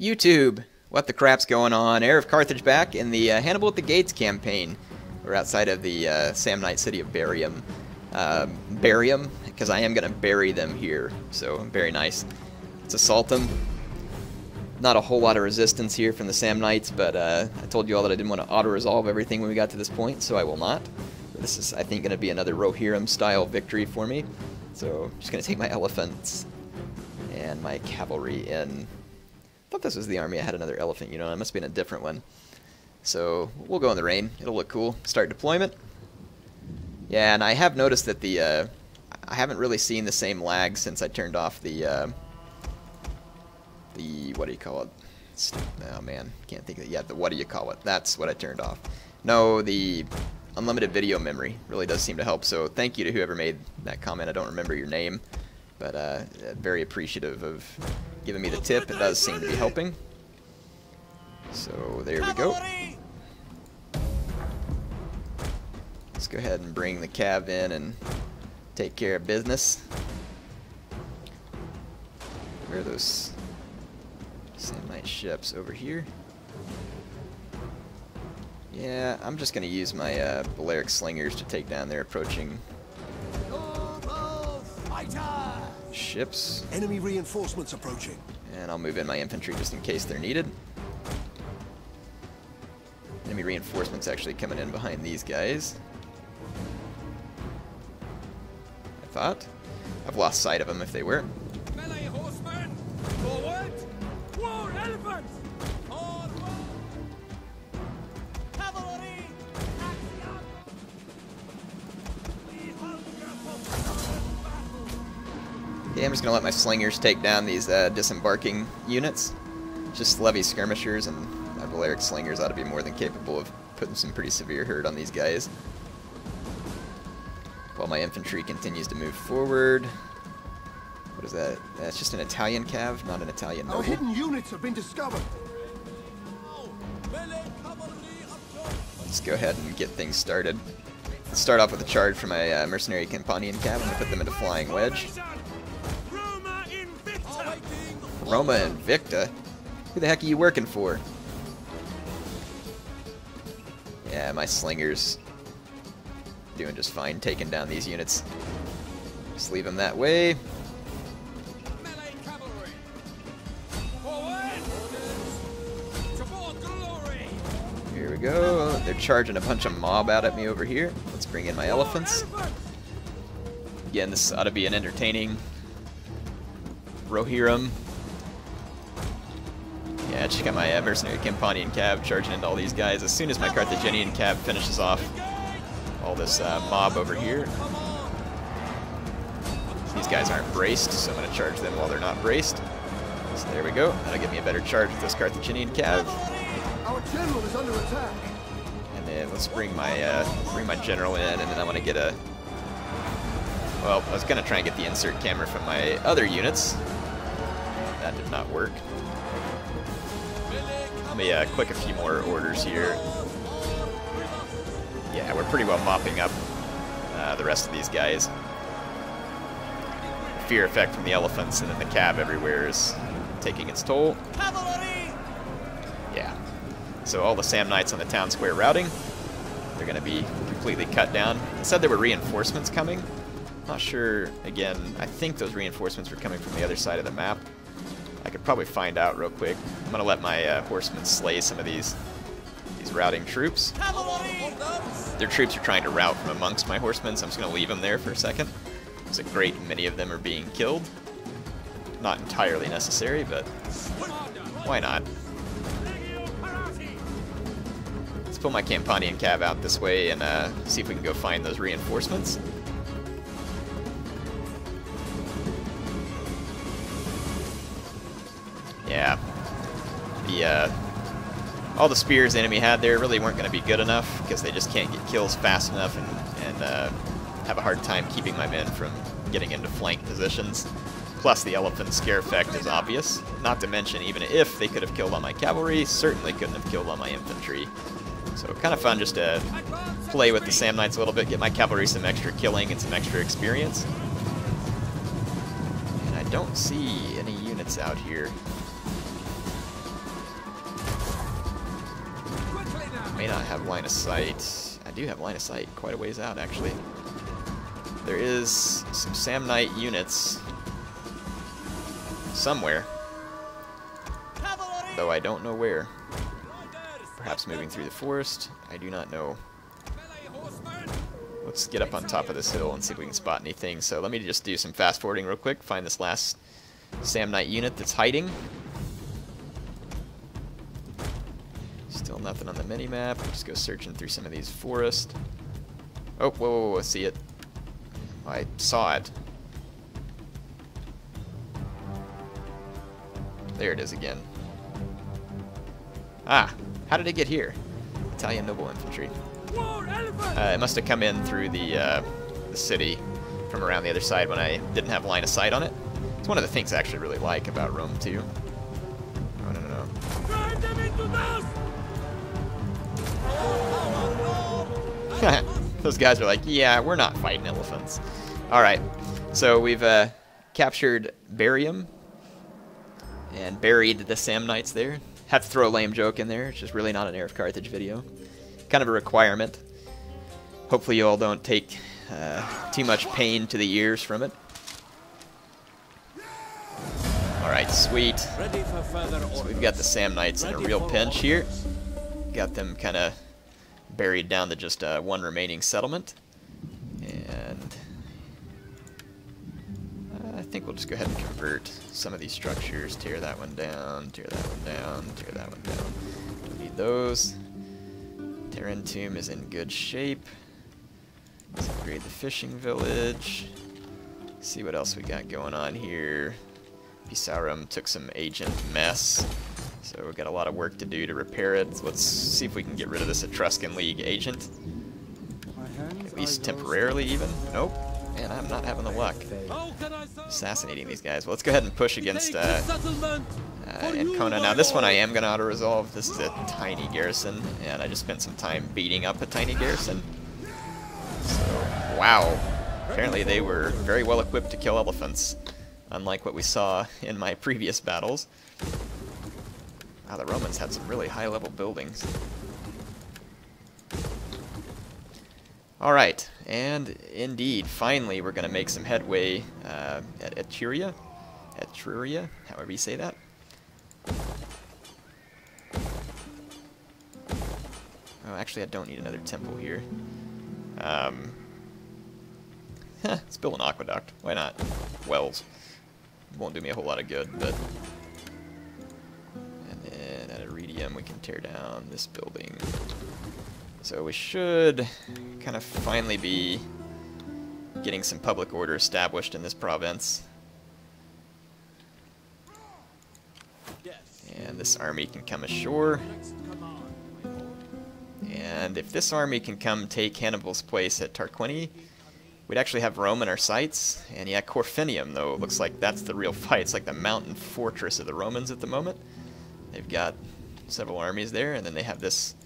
YouTube, what the crap's going on? HeirofCarthage back in the Hannibal at the Gates campaign. We're outside of the Samnite city of Barium. Barium, because I am going to bury them here, so very nice. Let's assault them. Not a whole lot of resistance here from the Samnites, but I told you all that I didn't want to auto-resolve everything when we got to this point, so I will not. This is, I think, going to be another Rohirrim-style victory for me. So I'm just going to take my elephants and my cavalry in. I thought this was the army. I had another elephant unit. It must have been a different one. So we'll go in the rain. It'll look cool. Start deployment. Yeah, and I have noticed that the I haven't really seen the same lag since I turned off the what do you call it? Oh man, can't think of it. Yeah, the what do you call it? That's what I turned off. No, the unlimited video memory really does seem to help. So thank you to whoever made that comment. I don't remember your name, but very appreciative of giving me the tip. It does seem to be helping. So there we go. Let's go ahead and bring the cav in and take care of business. Where are those Samnite ships? Over here? Yeah, I'm just going to use my Balearic slingers to take down their approaching ships. Enemy reinforcements approaching. And I'll move in my infantry just in case they're needed. Enemy reinforcements actually coming in behind these guys. I thought. I've lost sight of them if they were. Melee horsemen! Forward! War elephants! Forward! Cavalry! Action! Okay, I'm just going to let my slingers take down these disembarking units. Just levy skirmishers, and my Balearic slingers ought to be more than capable of putting some pretty severe hurt on these guys. While my infantry continues to move forward. What is that? That's just an Italian cav, not an Italian noble. Our hidden units have been discovered. Let's go ahead and get things started. Let's start off with a charge for my mercenary companion cav. I'm going to put them into flying wedge. Roma Invicta? Who the heck are you working for? Yeah, my slingers doing just fine taking down these units. Just leave them that way. Here we go. They're charging a bunch of mob out at me over here. Let's bring in my elephants. Again, this ought to be an entertaining Rohirrim. Yeah, check out my mercenary companion cav charging into all these guys. As soon as my Carthaginian cav finishes off all this mob over here. These guys aren't braced, so I'm going to charge them while they're not braced. So there we go. That'll give me a better charge with this Carthaginian cav. Our general is under attack. And then let's bring my general in, and then I want to get a... Well, I was going to try and get the insert camera from my other units. That did not work. Let me click a few more orders here. Yeah, we're pretty well mopping up the rest of these guys. Fear effect from the elephants and then the cav everywhere is taking its toll. Yeah. So all the Samnites on the town square routing, they're going to be completely cut down. It said there were reinforcements coming. Not sure, again, I think those reinforcements were coming from the other side of the map. I could probably find out real quick. I'm going to let my horsemen slay some of these routing troops. Their troops are trying to rout from amongst my horsemen, so I'm just going to leave them there for a second. It's a great many of them are being killed. Not entirely necessary, but why not? Let's pull my Campanian cav out this way and see if we can go find those reinforcements. Yeah, all the spears the enemy had there really weren't going to be good enough because they just can't get kills fast enough and have a hard time keeping my men from getting into flank positions. Plus the elephant scare effect is obvious. Not to mention, even if they could have killed on my cavalry, certainly couldn't have killed on my infantry. So kind of fun just to play with the Samnites a little bit, get my cavalry some extra killing and some extra experience. And I don't see any units out here. may not have line of sight. I do have line of sight quite a ways out, actually. There is some Samnite units somewhere, though I don't know where. Perhaps moving through the forest. I do not know. Let's get up on top of this hill and see if we can spot anything. So let me just do some fast forwarding real quick. Find this last Samnite unit that's hiding. Still nothing on the mini-map. Just go searching through some of these forests. Oh, whoa, whoa, whoa, see it. I saw it. There it is again. Ah, how did it get here? Italian noble infantry. It must have come in through the city from around the other side when I didn't have line of sight on it. It's one of the things I actually really like about Rome too. Oh, no. Drive them into dust! Those guys are like, yeah, we're not fighting elephants. Alright, so we've captured Barium and buried the Samnites there. Have to throw a lame joke in there. It's just really not an HeirofCarthage video. Kind of a requirement. Hopefully you all don't take too much pain to the ears from it. Alright, sweet. So we've got the Samnites in a real pinch here. Got them kind of buried down to just one remaining settlement. And I think we'll just go ahead and convert some of these structures. Tear that one down, tear that one down, tear that one down. Don't need those. Tarentum is in good shape. Let's upgrade the fishing village. See what else we got going on here. Pisaurum took some agent mess, so we've got a lot of work to do to repair it. So let's see if we can get rid of this Etruscan League agent. At least temporarily even. Nope. Man, I'm not having the luck assassinating these guys. Well, let's go ahead and push against Ancona. Now this one I am going to auto-resolve. This is a tiny garrison, and I just spent some time beating up a tiny garrison. So, wow. Apparently they were very well equipped to kill elephants, unlike what we saw in my previous battles. Wow, the Romans had some really high-level buildings. Alright, and indeed, finally we're going to make some headway at Etruria, however you say that. Oh, actually I don't need another temple here. Let's build an aqueduct. Why not? Wells. Won't do me a whole lot of good, but... And then at Iridium we can tear down this building. So we should kind of finally be getting some public order established in this province. And this army can come ashore. And if this army can come take Hannibal's place at Tarquini, we'd actually have Rome in our sights. And yeah, Corfinium, though, looks like that's the real fight. It's like the mountain fortress of the Romans at the moment. They've got several armies there, and then they have this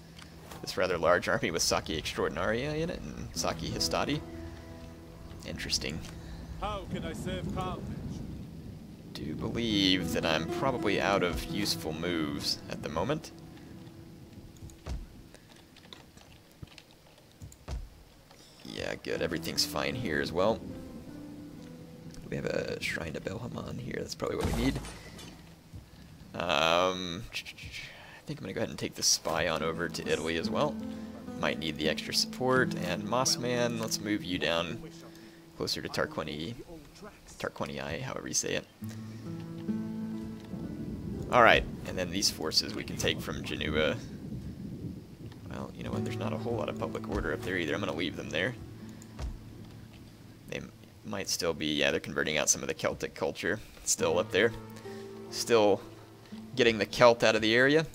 rather large army with Saki Extraordinaria in it, and Saki Hastati. Interesting. How can I serve Carthage? Do believe that I'm probably out of useful moves at the moment. Yeah, good. Everything's fine here as well. We have a Shrine to Belhaman here. That's probably what we need. I think I'm going to go ahead and take the spy on over to Italy as well. Might need the extra support. And Mossman, let's move you down closer to Tarquinii, however you say it. Alright, and then these forces we can take from Genua. Well, you know what, there's not a whole lot of public order up there either. I'm going to leave them there. They might still be, yeah, they're converting out some of the Celtic culture still up there. Still getting the Celt out of the area.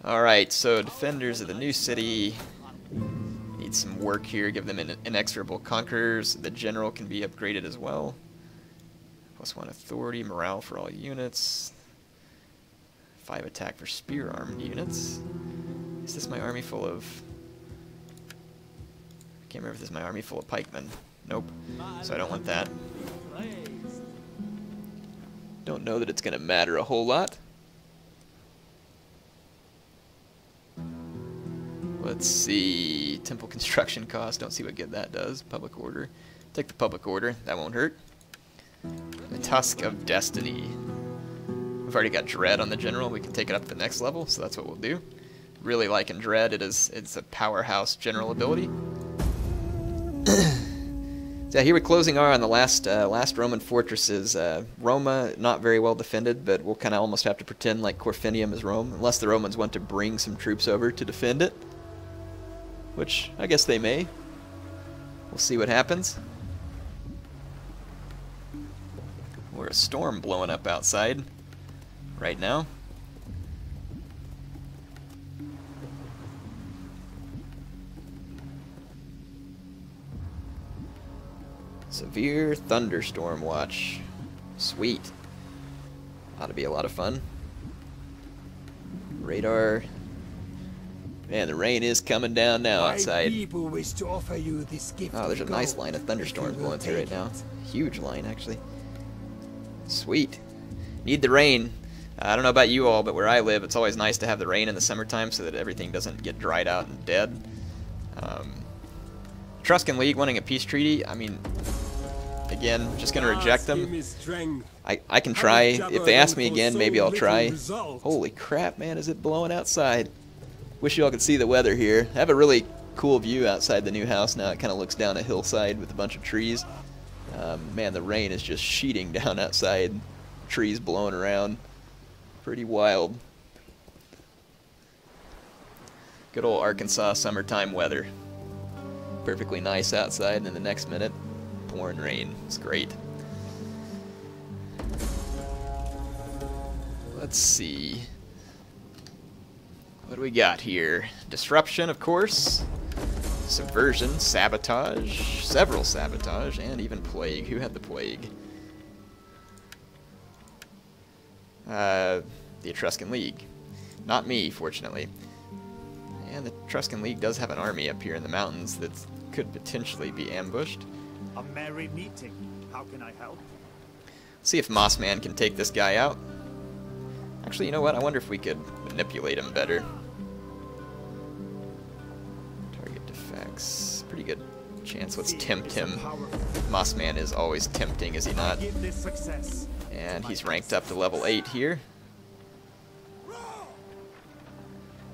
Alright, so defenders of the new city need some work here. Give them inexorable conquerors. The general can be upgraded as well. +1 authority, morale for all units. 5 attack for spear armed units. Is this my army full of... I can't remember if this is my army full of pikemen. Nope. So I don't want that. Don't know that it's going to matter a whole lot. Let's see. Temple construction cost. Don't see what good that does. Public order. Take the public order. That won't hurt. The Tusk of Destiny. We've already got Dread on the general. We can take it up to the next level, so that's what we'll do. Really liking Dread. It's a powerhouse general ability. So here we're closing on the last Roman fortresses. Roma, not very well defended, but we'll kind of almost have to pretend like Corfinium is Rome, unless the Romans want to bring some troops over to defend it. Which, I guess they may. We'll see what happens. We're a storm blowing up outside right now. Severe thunderstorm watch. Sweet. Ought to be a lot of fun. Radar. Man, the rain is coming down now outside. People wish to offer you this gift. Oh, there's a nice line of thunderstorms blowing through right now. Huge line, actually. Sweet. Need the rain. I don't know about you all, but where I live, it's always nice to have the rain in the summertime so that everything doesn't get dried out and dead. Etruscan League wanting a peace treaty, I mean, again, just going to reject them. I can try. If they ask me again, maybe I'll try. Holy crap, man, is it blowing outside? Wish you all could see the weather here. I have a really cool view outside the new house now. It kind of looks down a hillside with a bunch of trees. Man, the rain is just sheeting down outside. Trees blowing around. Pretty wild. Good old Arkansas summertime weather. Perfectly nice outside, and then the next minute, pouring rain. It's great. Let's see. What do we got here? Disruption, of course. Subversion, sabotage, several sabotage, and even plague. Who had the plague? The Etruscan League. Not me, fortunately. And the Etruscan League does have an army up here in the mountains that could potentially be ambushed. A merry meeting. How can I help? See if Mossman can take this guy out. Actually, you know what? I wonder if we could manipulate him better. Target defects. Pretty good chance. Let's tempt him. Mossman is always tempting, is he not? And he's ranked up to level 8 here.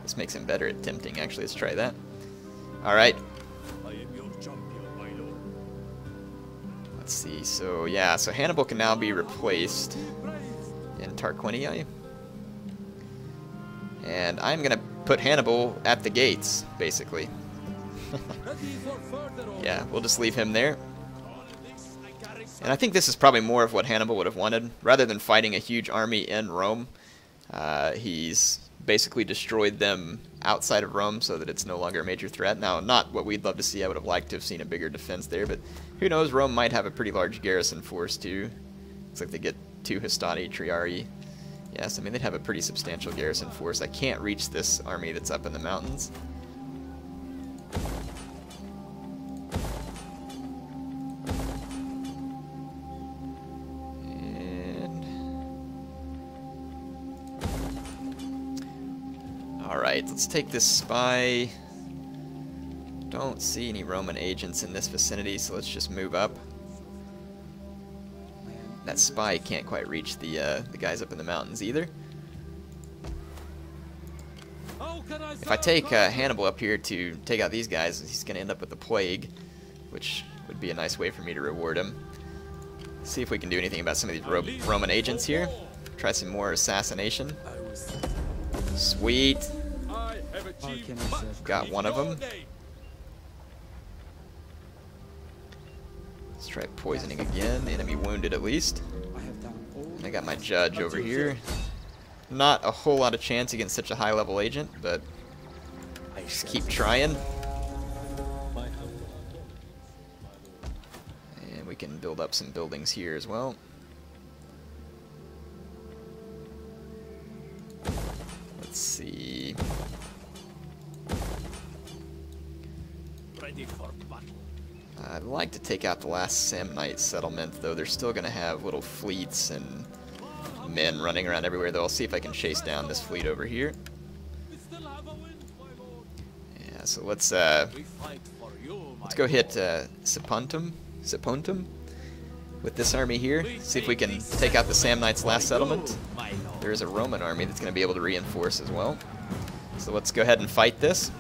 This makes him better at tempting, actually. Let's try that. Alright. Let's see. So, yeah. So Hannibal can now be replaced in Tarquinii. And I'm going to put Hannibal at the gates, basically. Yeah, we'll just leave him there. And I think this is probably more of what Hannibal would have wanted. Rather than fighting a huge army in Rome, he's basically destroyed them outside of Rome so that it's no longer a major threat. Now, not what we'd love to see. I would have liked to have seen a bigger defense there, but who knows? Rome might have a pretty large garrison force, too. Looks like they get 2 Histani Triarii. Yes, I mean, they'd have a pretty substantial garrison force. I can't reach this army that's up in the mountains. Alright, let's take this spy. Don't see any Roman agents in this vicinity, so let's just move up. That spy can't quite reach the guys up in the mountains either. If I take Hannibal up here to take out these guys, he's going to end up with the plague, which would be a nice way for me to reward him. See if we can do anything about some of these Roman agents here. Try some more assassination. Sweet. Got one of them. Let's try poisoning again. Enemy wounded at least. And I got my judge over here. Not a whole lot of chance against such a high level agent, but just keep trying. And we can build up some buildings here as well. Let's see. I'd like to take out the last Samnite settlement, though they're still going to have little fleets and men running around everywhere, though. I'll see if I can chase down this fleet over here. Yeah, So let's We fight for you, let's go hit Sipontum with this army here. See if we can take out the Samnites' last settlement. There is a Roman army that's going to be able to reinforce as well. So let's go ahead and fight this.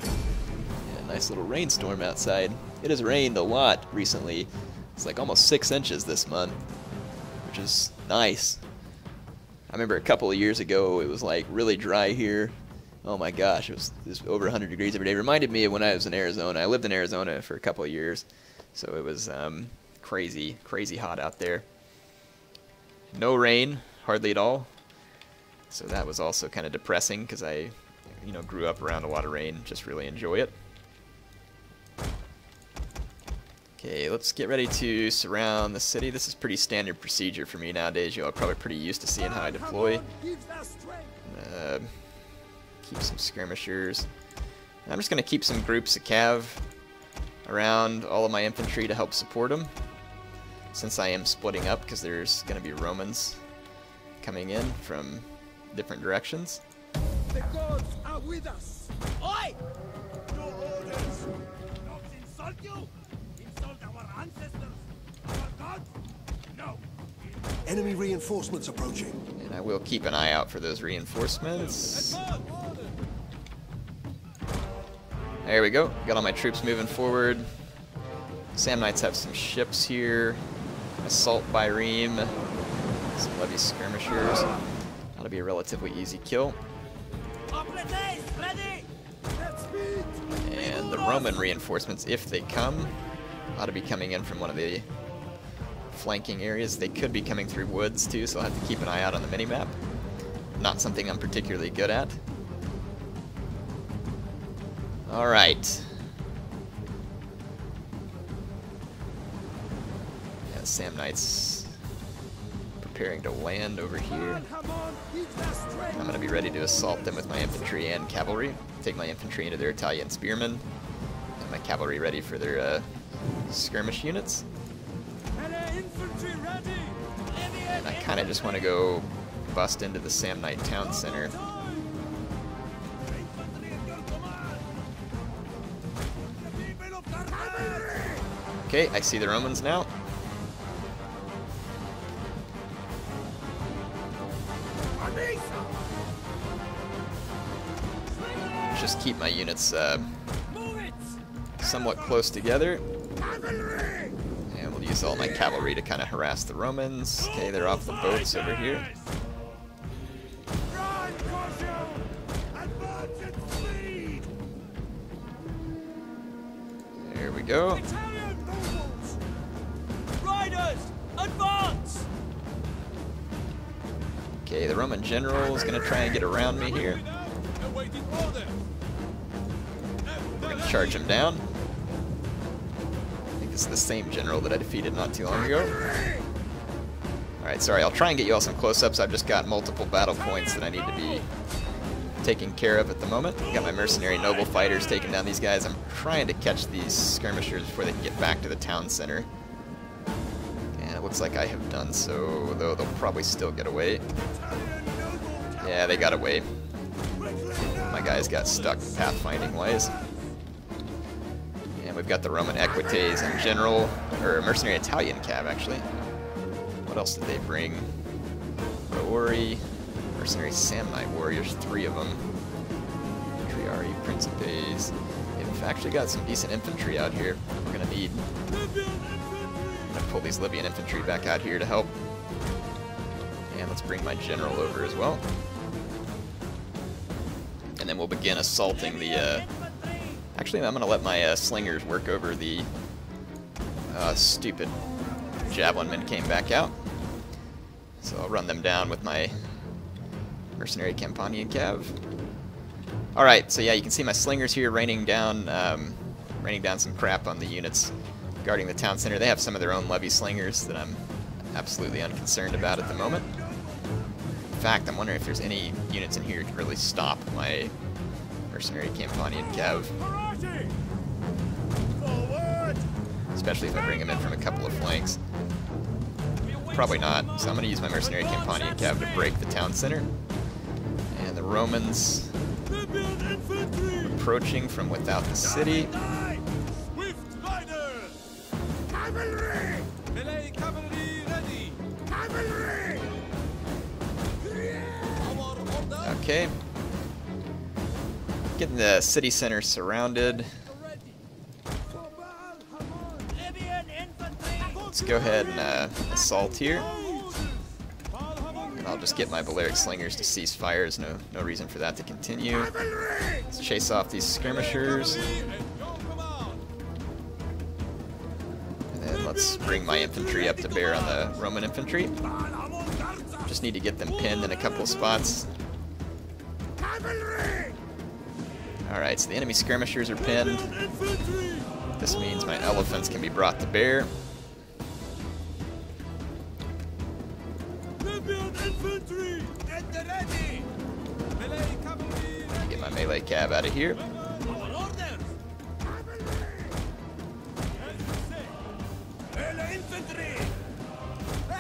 Yeah, nice little rainstorm outside. It has rained a lot recently. It's like almost 6 inches this month, which is nice. I remember a couple of years ago it was like really dry here. Oh my gosh, it was over 100 degrees every day. It reminded me of when I was in Arizona. I lived in Arizona for a couple of years, so it was crazy hot out there. No rain, hardly at all. So that was also kind of depressing because I, grew up around a lot of rain. Just really enjoy it. Okay, let's get ready to surround the city. This is pretty standard procedure for me nowadays. You're probably pretty used to seeing how I deploy. Keep some skirmishers. I'm just going to keep some groups of cav around all of my infantry to help support them, since I am splitting up because there's going to be Romans coming in from different directions. The gods are with us. Oi! No orders! Not insult you? Insult our ancestors? Our gods? No. Enemy reinforcements approaching. And I will keep an eye out for those reinforcements. There we go. Got all my troops moving forward. Samnites have some ships here. Assault Byreme. Some levy skirmishers. That'll be a relatively easy kill. And the Roman reinforcements, if they come, ought to be coming in from one of the flanking areas. They could be coming through woods too, so I'll have to keep an eye out on the minimap. Not something I'm particularly good at. Alright. Yeah, Samnites preparing to land over here. I'm going to be ready to assault them with my infantry and cavalry. Take my infantry into their Italian spearmen. And my cavalry ready for their skirmish units. And I kind of just want to go bust into the Samnite town center. Okay, I see the Romans now. Just keep my units somewhat close together. And we'll use all my cavalry to kind of harass the Romans. Okay, they're off the boats over here. There we go. Okay, the Roman general is going to try and get around me here. We're going to charge him down. I think this is the same general that I defeated not too long ago. Alright, sorry, I'll try and get you all some close-ups. I've just got multiple battle points that I need to be taking care of at the moment. Got my mercenary noble fighters taking down these guys. I'm trying to catch these skirmishers before they can get back to the town center. And it looks like I have done so, though they'll probably still get away. Yeah, they got away. My guys got stuck pathfinding-wise. And we've got the Roman equites and general, or mercenary Italian cav, actually. What else did they bring? Roori, mercenary Samnite warriors, 3 of them. Triari, Principes. They've actually got some decent infantry out here. We're gonna need. I'm gonna pull these Libyan infantry back out here to help. And let's bring my general over as well. And then we'll begin assaulting the. Actually, I'm gonna let my slingers work over the stupid javelin men came back out. So I'll run them down with my mercenary Campanian cav. Alright, so yeah, you can see my slingers here raining down some crap on the units guarding the town center. They have some of their own levy slingers that I'm absolutely unconcerned about at the moment. In fact, I'm wondering if there's any units in here that can really stop my mercenary Campanian cav. Especially if I bring them in from a couple of flanks. Probably not, so I'm going to use my mercenary Campanian cav to break the town center. And the Romans are approaching from without the city. Swift riders! Cavalry! Melee cavalry ready! Cavalry! Our order! Okay. Getting the city center surrounded. Let's go ahead and assault here. And I'll just get my Balearic Slingers to cease fires. No reason for that to continue. Let's chase off these skirmishers. And then let's bring my infantry up to bear on the Roman infantry. Just need to get them pinned in a couple of spots. Alright, so the enemy skirmishers are pinned. This means my elephants can be brought to bear. Get my melee cab out of here.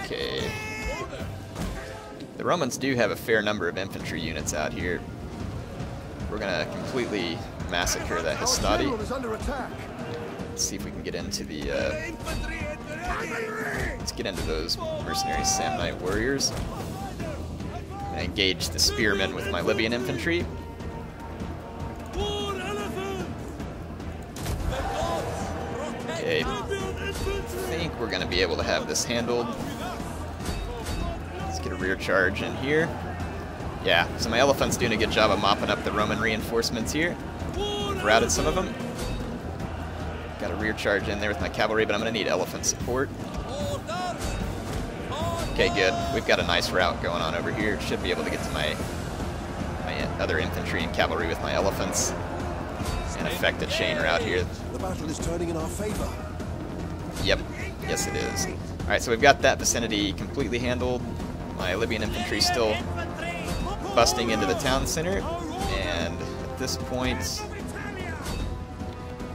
Okay. The Romans do have a fair number of infantry units out here. We're gonna completely massacre that Hastati. Let's see if we can get into the let's get into those mercenary Samnite warriors. I'm gonna engage the spearmen with my Libyan infantry. Okay, I think we're gonna be able to have this handled. Let's get a rear charge in here. Yeah, so my elephant's doing a good job of mopping up the Roman reinforcements here. Routed some of them. Got a rear charge in there with my cavalry, but I'm going to need elephant support. Okay, good. We've got a nice route going on over here. Should be able to get to my other infantry and cavalry with my elephants and effect a chain route here. The battle is turning in our favor. Yep. Yes, it is. Alright, so we've got that vicinity completely handled. My Libyan infantry still busting into the town center, and at this point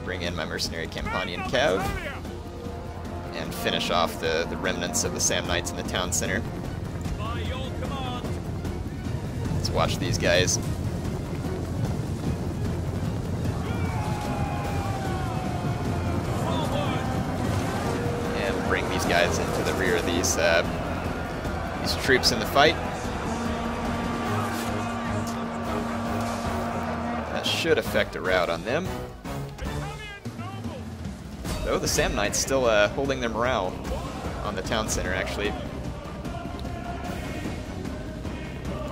bring in my mercenary Campanian Cav and finish off the remnants of the Samnites in the town center. Let's watch these guys. And bring these guys into the rear of these troops in the fight. Should affect a rout on them. Though the Samnites still holding their morale on the town center, actually.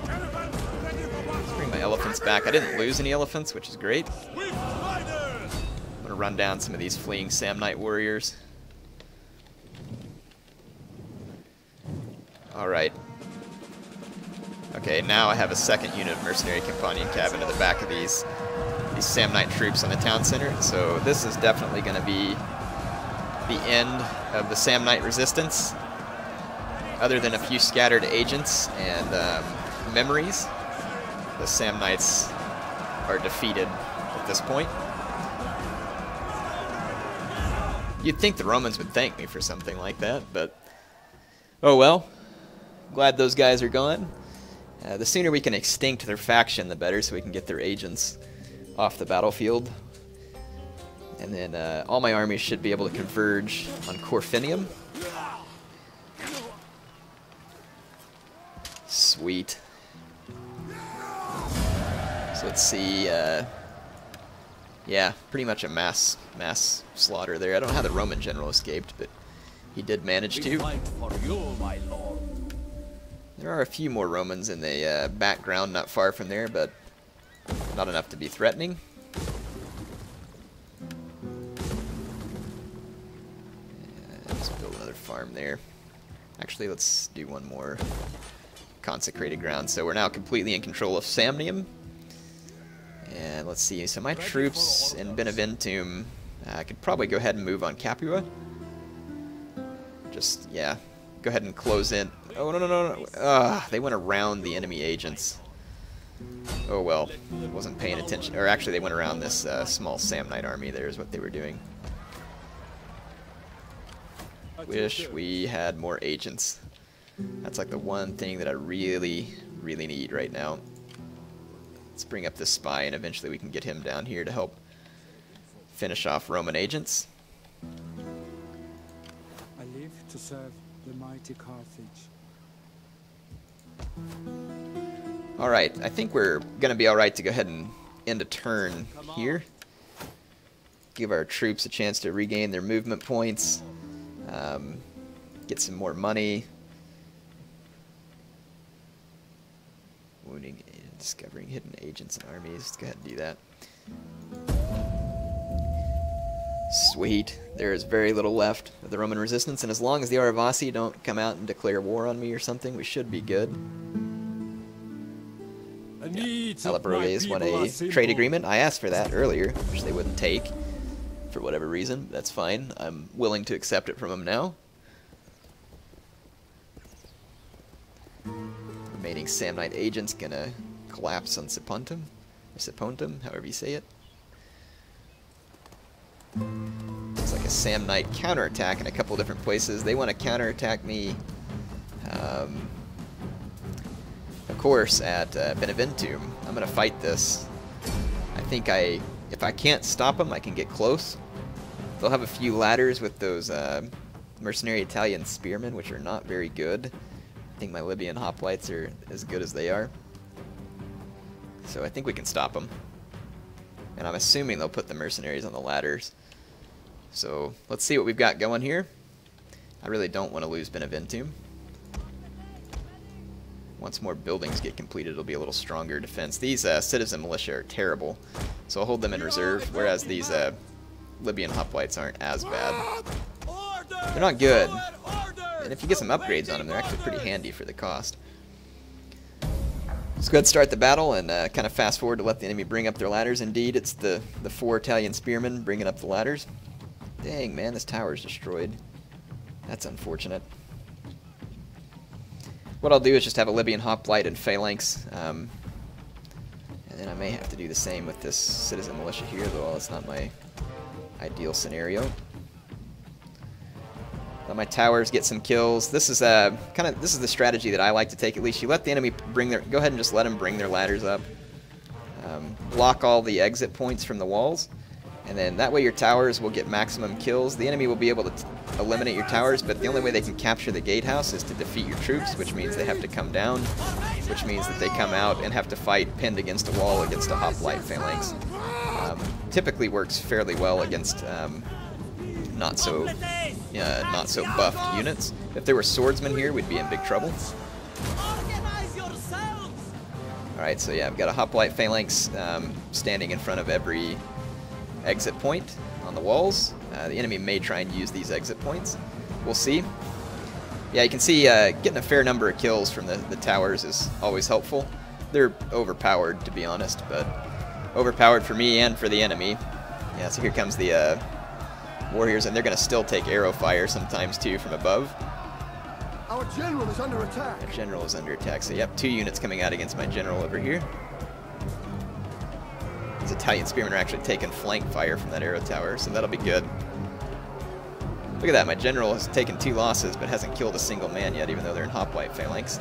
Let's bring my elephants back. I didn't lose any elephants, which is great. I'm gonna run down some of these fleeing Samnite warriors. Alright. Okay, now I have a second unit of mercenary Campanian Cav into the back of these Samnite troops on the town center, so this is definitely going to be the end of the Samnite resistance. Other than a few scattered agents and memories, the Samnites are defeated at this point. You'd think the Romans would thank me for something like that, but oh well. Glad those guys are gone. The sooner we can extinct their faction, the better, so we can get their agents off the battlefield. And then all my armies should be able to converge on Corfinium. Sweet. So let's see. Yeah, pretty much a mass slaughter there. I don't know how the Roman general escaped, but he did manage to. There are a few more Romans in the background not far from there, but not enough to be threatening. Let's build another farm there. Actually, let's do one more consecrated ground. So we're now completely in control of Samnium. And let's see, so my troops in Beneventum, I could probably go ahead and move on Capua. Just, yeah, go ahead and close in. Oh, no. They went around the enemy agents. Oh well, wasn't paying attention. Or actually, they went around this small Samnite army there is what they were doing. Wish we had more agents. That's like the one thing that I really need right now. Let's bring up this spy, and eventually we can get him down here to help finish off Roman agents. I live to serve the mighty Carthage. Alright, I think we're going to be alright to go ahead and end a turn here. Give our troops a chance to regain their movement points. Get some more money. Wounding and discovering hidden agents and armies. Let's go ahead and do that. Sweet. There is very little left of the Roman resistance, and as long as the Aravasi don't come out and declare war on me or something, we should be good. Alabroges won a trade agreement. I asked for that earlier, which they wouldn't take for whatever reason. That's fine. I'm willing to accept it from them now. Remaining Samnite agents gonna collapse on Sipontum, or Sipontum, however you say it. Looks like a Samnite counterattack in a couple different places. They want to counterattack me, of course, at Beneventum. I'm gonna fight this. I think if I can't stop them, I can get close. They'll have a few ladders with those mercenary Italian spearmen, which are not very good. I think my Libyan hoplites are as good as they are. So I think we can stop them. And I'm assuming they'll put the mercenaries on the ladders. So let's see what we've got going here. I really don't want to lose Beneventum. Once more buildings get completed, it'll be a little stronger defense. These citizen militia are terrible, so I'll hold them in reserve, whereas these Libyan hoplites aren't as bad. They're not good, and if you get some upgrades on them, they're actually pretty handy for the cost. Let's go ahead and start the battle and kind of fast forward to let the enemy bring up their ladders. Indeed, it's the 4 Italian spearmen bringing up the ladders. Dang, man, this tower's destroyed. That's unfortunate. What I'll do is just have a Libyan hoplite and phalanx, and then I may have to do the same with this citizen militia here, though it's not my ideal scenario. Let my towers get some kills. This is this is the strategy that I like to take. At least you let the enemy go ahead and just let them bring their ladders up. Block all the exit points from the walls, and then that way your towers will get maximum kills. The enemy will be able to eliminate your towers, but the only way they can capture the gatehouse is to defeat your troops, which means they have to come down, which means that they come out and have to fight pinned against a wall against a hoplite phalanx. Typically works fairly well against not so buffed units. If there were swordsmen here, we'd be in big trouble. Alright, so yeah, I've got a hoplite phalanx standing in front of every exit point on the walls. The enemy may try and use these exit points. We'll see. Yeah, you can see getting a fair number of kills from the towers is always helpful. They're overpowered, to be honest, but overpowered for me and for the enemy. Yeah, so here comes the warriors, and they're going to still take arrow fire sometimes too from above. Our general is under attack. Our general is under attack, so yep, 2 units coming out against my general over here. These Italian spearmen are actually taking flank fire from that arrow tower, so that'll be good. Look at that, my general has taken 2 losses but hasn't killed a single man yet, even though they're in hoplite phalanx.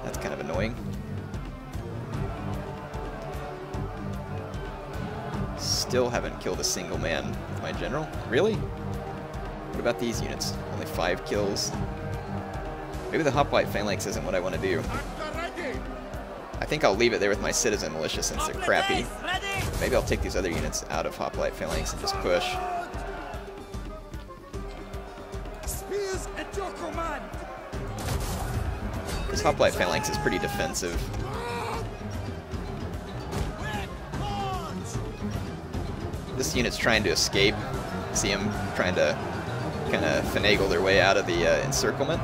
That's kind of annoying. Still haven't killed a single man with my general. Really? What about these units? Only 5 kills. Maybe the hoplite phalanx isn't what I want to do. I think I'll leave it there with my citizen militia since they're crappy. Maybe I'll take these other units out of hoplite phalanx and just push. Spears at your command. This hoplite phalanx is pretty defensive. This unit's trying to escape. See him trying to kind of finagle their way out of the encirclement.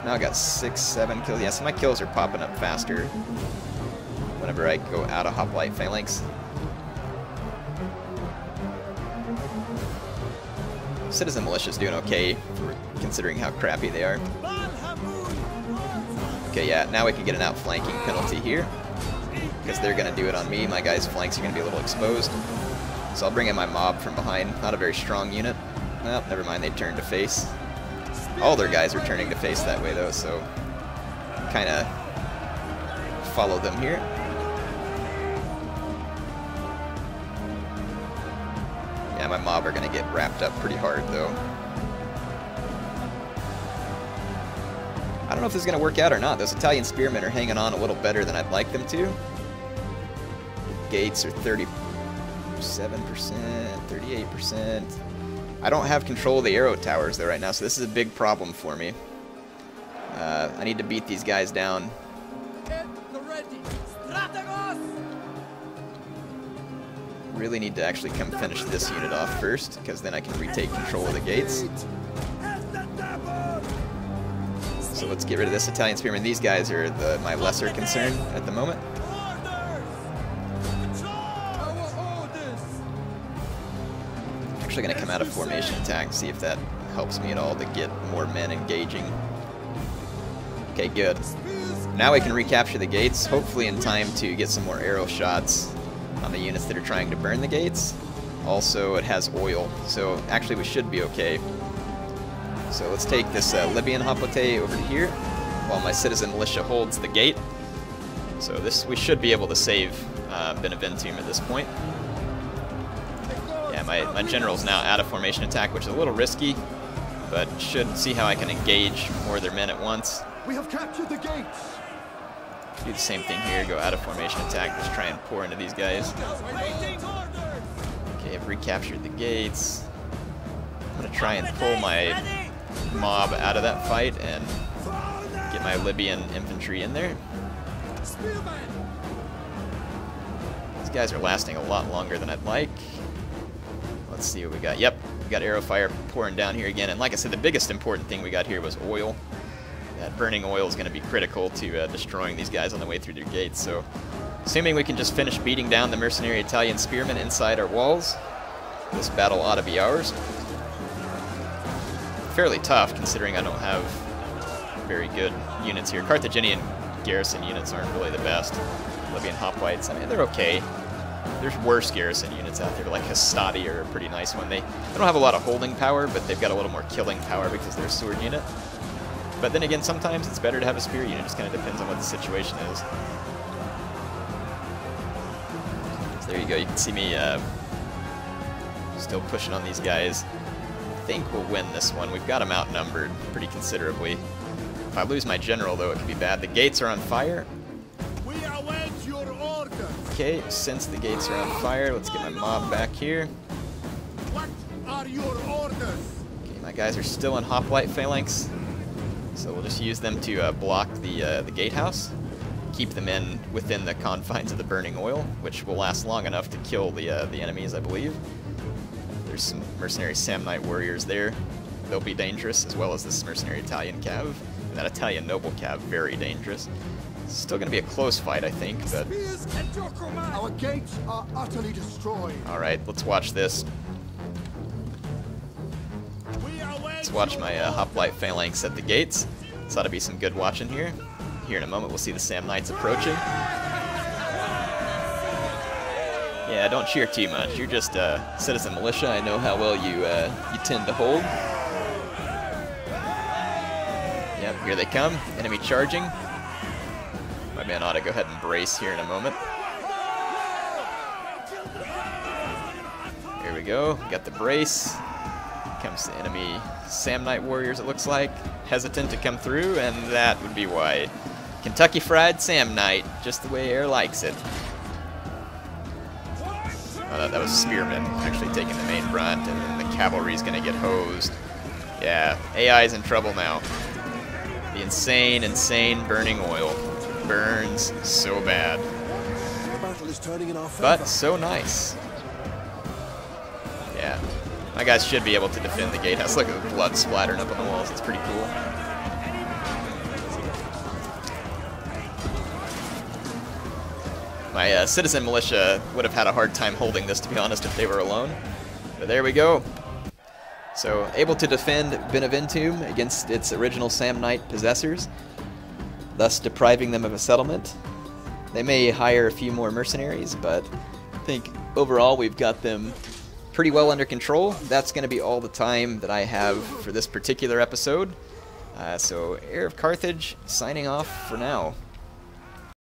Now I got 6, 7 kills. Yeah, so my kills are popping up faster whenever I go out of hoplite phalanx. Citizen militia's doing okay for considering how crappy they are. Okay, yeah, now we can get an outflanking penalty here because they're going to do it on me. My guys' flanks are going to be a little exposed. So I'll bring in my mob from behind. Not a very strong unit. Well, never mind, they turned to face. All their guys are turning to face that way, though, so kind of follow them here. Yeah, my mob are going to get wrapped up pretty hard, though. I don't know if this is going to work out or not. Those Italian spearmen are hanging on a little better than I'd like them to. Gates are 37%, 38%. I don't have control of the arrow towers, though, right now, so this is a big problem for me. I need to beat these guys down. Really need to actually come finish this unit off first, because then I can retake control of the gates. So let's get rid of this Italian spearman. These guys are my lesser concern at the moment. Actually going to come out of formation attack, see if that helps me at all to get more men engaging. Okay, good. Now we can recapture the gates, hopefully in time to get some more arrow shots on the units that are trying to burn the gates. Also, it has oil, so actually we should be okay. So let's take this Libyan hoplite over to here, while my citizen militia holds the gate. So we should be able to save Beneventum at this point. Yeah, my general's now out of formation attack, which is a little risky, but should see how I can engage more of their men at once. We have captured the gates. Do the same thing here, go out of formation attack, just try and pour into these guys. Okay, I've recaptured the gates. I'm going to try and pull my mob out of that fight and get my Libyan infantry in there. These guys are lasting a lot longer than I'd like. Let's see what we got. Yep, we got arrow fire pouring down here again. And like I said, the biggest important thing we got here was oil. That burning oil is going to be critical to destroying these guys on the way through their gates. So, assuming we can just finish beating down the mercenary Italian spearmen inside our walls, this battle ought to be ours. Fairly tough, considering I don't have very good units here. Carthaginian garrison units aren't really the best. Libyan hoplites, I mean, they're okay. There's worse garrison units out there, like Hastati are a pretty nice one. They don't have a lot of holding power, but they've got a little more killing power because they're a sword unit. But then again, sometimes it's better to have a spear unit. It just kind of depends on what the situation is. So there you go. You can see me still pushing on these guys. I think we'll win this one. We've got them outnumbered pretty considerably. If I lose my general, though, it could be bad. The gates are on fire. We await your orders. Okay, since the gates are on fire, let's get my mob back here. What are your orders? Okay, my guys are still in hoplite phalanx. So we'll just use them to block the gatehouse, keep them within the confines of the burning oil, which will last long enough to kill the enemies, I believe. There's some mercenary Samnite warriors there. They'll be dangerous, as well as this mercenary Italian cav. And that Italian noble cav, very dangerous. It's still going to be a close fight, I think, but... Our gates are utterly destroyed. Alright, let's watch this. Let's watch my hoplite phalanx at the gates. This ought to be some good watching here. Here in a moment we'll see the Samnites approaching. Yeah, don't cheer too much. You're just citizen militia. I know how well you tend to hold. Yep, here they come. Enemy charging. My man ought to go ahead and brace here in a moment. Here we go. Got the brace. Comes the enemy Samnite warriors, it looks like, hesitant to come through, and that would be why. Kentucky Fried Samnite, just the way Air likes it. Oh, that was spearmen actually taking the main brunt, and then the cavalry's gonna get hosed. Yeah, AI's in trouble now. The insane burning oil burns so bad, The battle is turning in our favor. but so nice. Yeah. My guys should be able to defend the gatehouse. Look at the blood splattering up on the walls. It's pretty cool. My citizen militia would have had a hard time holding this, to be honest, if they were alone. But there we go. So, able to defend Beneventum against its original Samnite possessors, thus depriving them of a settlement. They may hire a few more mercenaries, but I think overall we've got them pretty well under control. That's going to be all the time that I have for this particular episode. So, HeirofCarthage signing off for now.